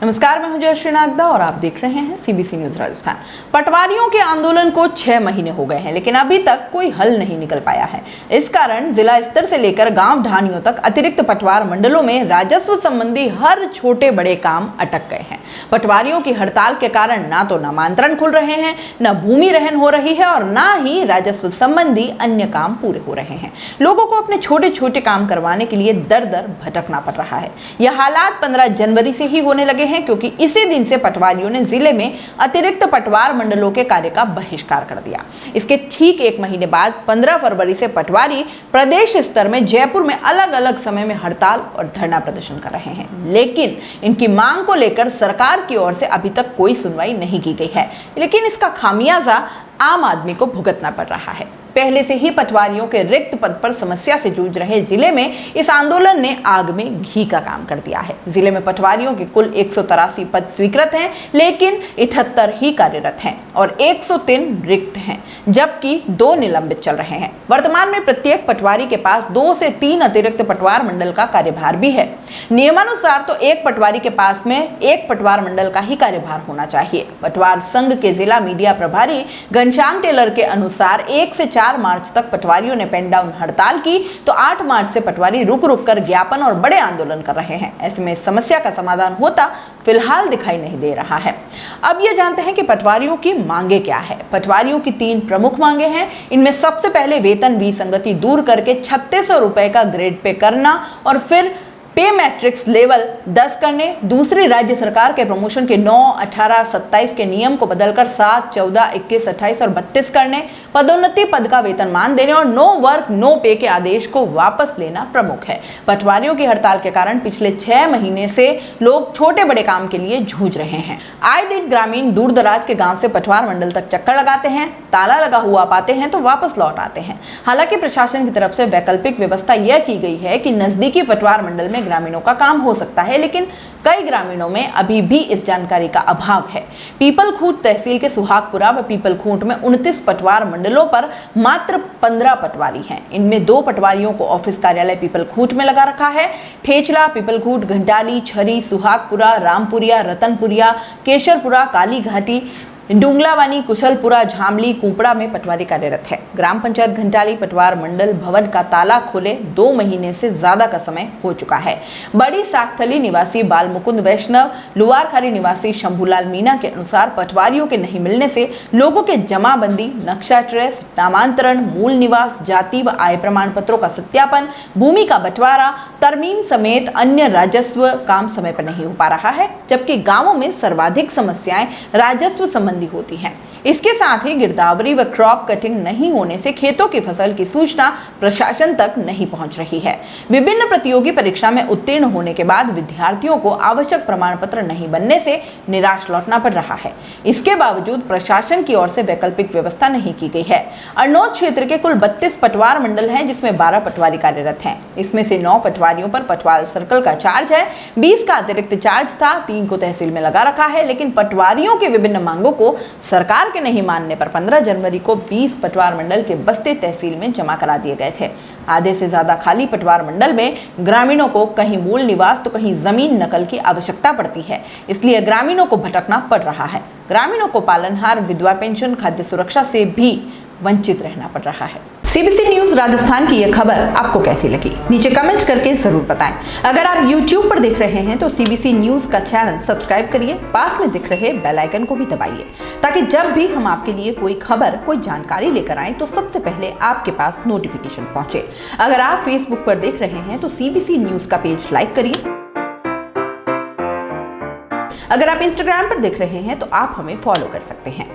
नमस्कार, मैं हूं जयश्री नागदा और आप देख रहे हैं सीबीसी न्यूज राजस्थान। पटवारियों के आंदोलन को 6 महीने हो गए हैं, लेकिन अभी तक कोई हल नहीं निकल पाया है। इस कारण जिला स्तर से लेकर गांव ढाणियों तक अतिरिक्त पटवार मंडलों में राजस्व संबंधी हर छोटे बड़े काम अटक गए हैं। पटवारियों की हड़ताल के कारण ना तो नामांतरण खुल रहे हैं, न भूमि रहन हो रही है और ना ही राजस्व संबंधी अन्य काम पूरे हो रहे हैं। लोगों को अपने छोटे छोटे काम करवाने के लिए दर दर भटकना पड़ रहा है। यह हालात 15 जनवरी से ही होने लगे हैं, क्योंकि इसी दिन से पटवारियों ने जिले में अतिरिक्त पटवार मंडलों के कार्य का बहिष्कार कर दिया। इसके ठीक 1 महीने बाद 15 फरवरी से पटवारी प्रदेश स्तर में जयपुर में अलग अलग समय में हड़ताल और धरना प्रदर्शन कर रहे हैं, लेकिन इनकी मांग को लेकर सरकार की ओर से अभी तक कोई सुनवाई नहीं की गई है। लेकिन इसका खामियाजा आम आदमी को भुगतना पड़ रहा है। पहले से ही पटवारियों के रिक्त पद पर समस्या से जूझ रहे जिले में इस आंदोलन ने आग में घी का काम कर दिया है। जिले में पटवारियों के कुल 183 पद स्वीकृत हैं, लेकिन 78 ही कार्यरत हैं और 103 रिक्त हैं, जबकि 2 निलंबित चल रहे हैं। वर्तमान में प्रत्येक पटवारी के पास 2 से 3 अतिरिक्त पटवार मंडल का कार्यभार भी है। नियमानुसार तो एक पटवारी के पास में 1 पटवार मंडल का ही कार्यभार होना चाहिए। पटवार संघ के जिला मीडिया प्रभारी घनश्याम टेलर के अनुसार 1 से 4 मार्च तक पटवारियों ने पेन डाउन हड़ताल की, तो 8 मार्च से पटवारी रुक रुक कर ज्ञापन और बड़े आंदोलन कर रहे हैं। ऐसे में समस्या का समाधान होता फिलहाल दिखाई नहीं दे रहा है। अब ये जानते हैं कि पटवारियों की मांगे क्या है। पटवारियों की 3 प्रमुख मांगे हैं। इनमें सबसे पहले वेतन विसंगति दूर करके 3600 रुपए का ग्रेड पे करना और फिर पे मैट्रिक्स लेवल 10 करने। दूसरी, राज्य सरकार के प्रमोशन के 9, 18, 27 के नियम को बदलकर 7, 14, 21, 28 और 32 करने। पदोन्नति, पद का वेतनमान देने और नो वर्क नो पे के आदेश को वापस लेना प्रमुख है। पटवारियों की हड़ताल के कारण पिछले 6 महीने से लोग छोटे बड़े काम के लिए जूझ रहे हैं। आए दिन ग्रामीण दूर दराज के गांव से पटवार मंडल तक चक्कर लगाते हैं, ताला लगा हुआ पाते हैं तो वापस लौट आते हैं। हालांकि प्रशासन की तरफ से वैकल्पिक व्यवस्था यह की गई है कि नजदीकी पटवार मंडल में ग्रामीणों का काम हो सकता है, लेकिन कई ग्रामीणों में अभी भी इस जानकारी का अभाव है। पीपलखूंट तहसील के सुहागपुरा व पीपलखूंट में 29 पटवार मंडलों पर मात्र 15 पटवारी हैं। इनमें 2 पटवारियों को ऑफिस कार्यालय पीपलखूंट में लगा रखा है। ठेचला, पीपलखूंट, घंटाली, छरी, सुहागपुरा, रामपुरिया, रतनपुरिया, केशरपुरा, काली घाटी, डुंगलावानी, कुशलपुरा, झामली, कुपड़ा में पटवारी कार्यरत है। ग्राम पंचायत घंटाली पटवार मंडल भवन का ताला खोले 2 महीने से ज्यादा का समय हो चुका है। बड़ी साकथली निवासी बाल मुकुंद वैष्णव, लुआरखारी निवासी शंभूलाल मीना के अनुसार पटवारियों के नहीं मिलने से लोगों के जमाबंदी, नक्शा ट्रेस, नामांतरण, मूल निवास, जाति व आय प्रमाण पत्रों का सत्यापन, भूमि का बंटवारा, तरमीम समेत अन्य राजस्व काम समय पर नहीं हो पा रहा है, जबकि गांवों में सर्वाधिक समस्याएं राजस्व संबंधी होती हैं। इसके साथ ही गिरदावरी व क्रॉप कटिंग नहीं होने से खेतों की फसल की सूचना प्रशासन तक नहीं पहुंच रही है। विभिन्न प्रतियोगी परीक्षा में उत्तीर्ण होने के बाद विद्यार्थियों को आवश्यक प्रमाण पत्र नहीं बनने से निराश लौटना पड़ रहा है। इसके बावजूद प्रशासन की ओर से वैकल्पिक व्यवस्था नहीं की गई है। अर्नोद क्षेत्र के कुल 32 पटवार मंडल हैं, जिसमें 12 पटवारी कार्यरत हैं। इसमें से 9 पटवारियों पर पटवार सर्कल का चार्ज है, 20 का अतिरिक्त चार्ज था, 3 को तहसील में लगा रखा है। लेकिन पटवारियों की विभिन्न मांगों को सरकार के नहीं मानने पर 15 जनवरी को 20 पटवार मंडल के बस्ते तहसील में जमा करा दिए गए थे। आधे से ज्यादा खाली पटवार मंडल में ग्रामीणों को कहीं मूल निवास तो कहीं जमीन नकल की आवश्यकता पड़ती है, इसलिए ग्रामीणों को भटकना पड़ रहा है। ग्रामीणों को पालनहार, विधवा पेंशन, खाद्य सुरक्षा से भी वंचित रहना पड़ रहा है। सीबीसी न्यूज राजस्थान की यह खबर आपको कैसी लगी, नीचे कमेंट करके जरूर बताएं। अगर आप YouTube पर देख रहे हैं तो सीबीसी न्यूज का चैनल सब्सक्राइब करिए, पास में दिख रहे बेल आइकन को भी दबाइए, ताकि जब भी हम आपके लिए कोई खबर, कोई जानकारी लेकर आए तो सबसे पहले आपके पास नोटिफिकेशन पहुंचे। अगर आप फेसबुक पर देख रहे हैं तो सीबीसी न्यूज का पेज लाइक करिए। अगर आप इंस्टाग्राम पर देख रहे हैं तो आप हमें फॉलो कर सकते हैं।